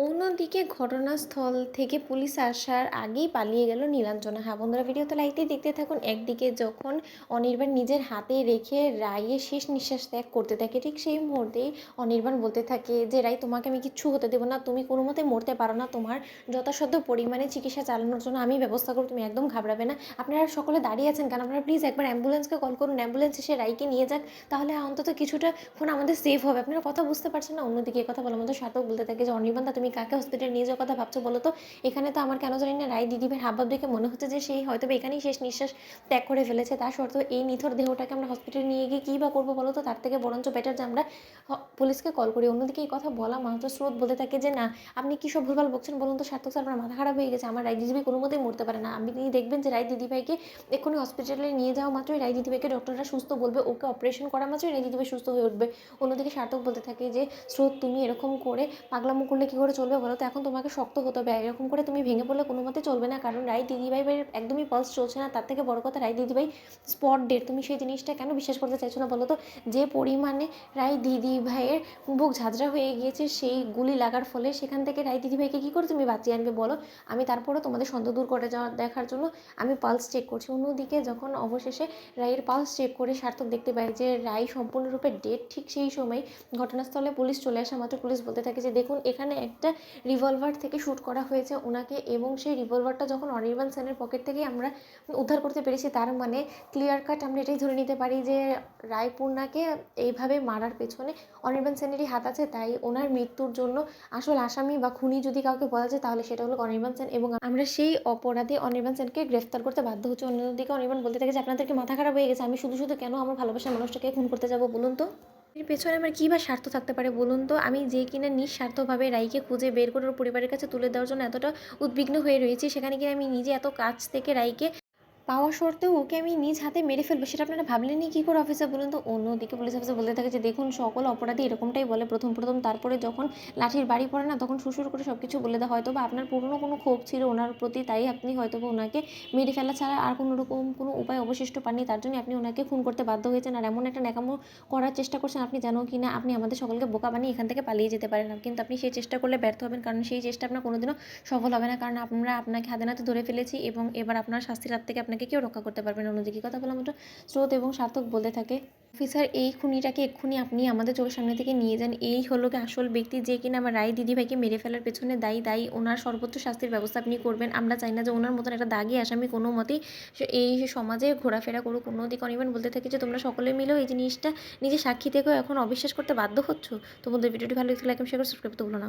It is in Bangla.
অন্যদিকে ঘটনাস্থল থেকে পুলিশ আসার আগেই পালিয়ে গেল নীলাঞ্জনা। হ্যাঁ বন্ধুরা, ভিডিওতে লাইকতেই দেখতে থাকুন। একদিকে যখন অনির্বাণ নিজের হাতে রেখে রায়ের শেষ নিঃশ্বাস ত্যাগ করতে থাকে, ঠিক সেই মুহূর্তেই অনির্বাণ বলতে থাকে যে রাই, তোমাকে আমি কিচ্ছু হতে দেবো না, তুমি কোনো মতে মরতে পারো না, তোমার যথাসাধ্য পরিমাণে চিকিৎসা চালানোর জন্য আমি ব্যবস্থা করব, তুমি একদম ঘাবড়াবে না। আপনারা সকলে দাঁড়িয়ে আছেন কেন? আপনারা প্লিজ একবার অ্যাম্বুলেন্সকে কল করুন, অ্যাম্বুলেন্স এসে রাইকে নিয়ে যাক, তাহলে অন্তত কিছুটা ক্ষণ আমাদের সেফ হবে। আপনারা কথা বুঝতে পারছেন না? অন্যদিকে কথা বলার মতো সার্থক বলতে থাকে যে অনির্বাণ দা, তুমি কাকে হসপিটালে নিয়ে যাওয়ার কথা ভাবছো বলো তো? এখানে তো আমার কেন জানি না রায় দিদিভাইয়ের হাবভাব দেখে মনে হচ্ছে যে সেই হয়তো এখানেই শেষ নিঃশ্বাস ত্যাগ করে ফেলেছে। তা সত্ত্বেও এই নিথর দেহটাকে আমরা হসপিটালে নিয়ে গিয়ে কী বা করবো বলো তো? তার থেকে বরঞ্চ বেটার যে আমরা পুলিশকে কল করি। অন্যদিকে এই কথা বলা মাত্র স্রোত বলতে থাকে যে না, আপনি কী সব ভুলভাল বকছেন বলুন তো সার্থক স্যার? আপনার মাথা খারাপ হয়ে গেছে। আমার রায় দিদিভাই কোনো মতেই মরতে পারে না। আপনি দেখবেন যে রায় দিদিভাইকে এক্ষুনি হসপিটালে নিয়ে যাওয়া মাত্রই রায় দিদিভাইকে ডক্টররা সুস্থ বলবে, ওকে অপারেশন করা মাত্রই রায় দিদিভাই সুস্থ হয়ে উঠবে। অন্যদিকে সার্থক বলতে থাকে যে স্রোত, তুমি এরকম করে পাগলামো করলে কী করে চলবে বলো তো? এখন তোমাকে শক্ত হতে হবে। এরকম করে তুমি ভেঙে পড়লে কোনো মতে চলবে না, কারণ রায় দিদিভাইয়ের একদমই পালস চলছে না। তার থেকে বড় কথা, রায় দিদিভাই স্পট ডেড। তুমি সেই জিনিসটা কেন বিশ্বাস করতে চাইছো না বলো তো? যে পরিমাণে রায় দিদিভাইয়ের বুক ঝাঁঝরা হয়ে গিয়েছে সেই গুলি লাগার ফলে, সেখান থেকে রায় দিদিভাইকে কী করে তুমি বাঁচিয়ে আনবে বলো? আমি তারপরেও তোমাদের সন্দেহ দূর করে যাওয়া দেখার জন্য আমি পালস চেক করছি। অন্যদিকে যখন অবশেষে রায়ের পালস চেক করে সার্থক দেখতে পায় যে রায় সম্পূর্ণরূপে ডেড, ঠিক সেই সময় ঘটনাস্থলে পুলিশ চলে আসা মাত্র পুলিশ বলতে থাকে যে দেখুন, এখানে একটা রিভলভার থেকে শ্যুট করা হয়েছে ওনাকে, এবং সেই রিভলভারটা যখন অনির্বাণ সেনের পকেট থেকেই আমরা উদ্ধার করতে পেরেছি, তার মানে ক্লিয়ার কাট আমরা এটাই ধরে নিতে পারি যে রায়পূর্ণাকে এইভাবে মারার পেছনে অনির্বাণ সেনেরই হাত আছে। তাই ওনার মৃত্যুর জন্য আসল আসামি বা খুনি যদি কাউকে বলা যায়, তাহলে সেটা হলো অনির্বাণ সেন, এবং আমরা সেই অপরাধী অনির্বাণ সেনকে গ্রেফতার করতে বাধ্য হচ্ছে। অন্যদিকে অনির্বাণ বলতে থাকে যে আপনাদেরকে মাথা খারাপ হয়ে গেছে, আমি শুধু শুধু কেন আমার ভালোবাসার মানুষটাকে খুন করতে যাবো বলুন তো? এর পেছনে আমার কী বা স্বার্থ থাকতে পারে বলুন তো? আমি যে কিনা নিঃস্বার্থভাবে রাইকে খুঁজে বের করে ওর পরিবারের কাছে তুলে দেওয়ার জন্য এতটা উদ্বিগ্ন হয়ে রয়েছি, সেখানে কিনা আমি নিজে এত কাছ থেকে রাইকে পাওয়া সত্ত্বেও ওকে আমি নিজ হাতে মেরে ফেলবো, সেটা আপনারা ভাবলেনই কী করে অফিসার বলুন তো? অন্যদিকে পুলিশ অফিসার বলতে থাকে যে দেখুন, সকল অপরাধী এরকমটাই বলে প্রথম প্রথম, তারপরে যখন লাঠির বাড়ি পড়ে না, তখন সুসুর করে সব কিছু বলে দেয়। হয়তো বা আপনার পুরনো কোনো ক্ষোভ ছিল ওনার প্রতি, তাই আপনি হয়তো বা ওনাকে মেরে ফেলা ছাড়া আর কোনো রকম কোনো উপায় অবশিষ্ট পাননি, তার জন্য আপনি ওনাকে খুন করতে বাধ্য হয়েছেন। আর এমন একটা ন্যাকামো করার চেষ্টা করছেন আপনি জানো কি না, আপনি আমাদের সকলকে বোকা বানিয়ে এখান থেকে পালিয়ে যেতে পারেন, কিন্তু আপনি সেই চেষ্টা করলে ব্যর্থ হবেন, কারণ সেই চেষ্টা আপনার কোনোদিনও সফল হবে না, কারণ আমরা আপনাকে হাতে নাতে ধরে ফেলেছি, এবং এবার আপনার শাস্তির হাত থেকে আপনাকে কেউ রক্ষা করতে পারবে না। অন্যদিকে কথা বলা মাত্র স্রোত এবং সার্থক বলতে থাকে অফিসার, এই খুনিটাকে এক্ষুনি আপনি আমাদের চোখের সামনে থেকে নিয়ে যান। এই হলো কি আসল ব্যক্তি, যে কিনা আমার রায় দিদিভাইকে মেরে ফেলার পেছনে দায়ী। ওনার সর্বোচ্চ শাস্তির ব্যবস্থা আপনি করবেন। আমরা চাই না যে ওনার মতন একটা দাগী আসামি কোনো মতেই এই সমাজে ঘোরাফেরা করুক। অন্যদিকে অনির্বাণ বলতে থাকে যে তোমরা সকলে মিলেও এই জিনিসটা নিজে সাক্ষী থেকেও এখন অবিশ্বাস করতে বাধ্য হচ্ছ। তোমাদের ভিডিওটি ভালো লাগলে লাইক শেয়ার করে সাবস্ক্রাইব করতে ভুলো না।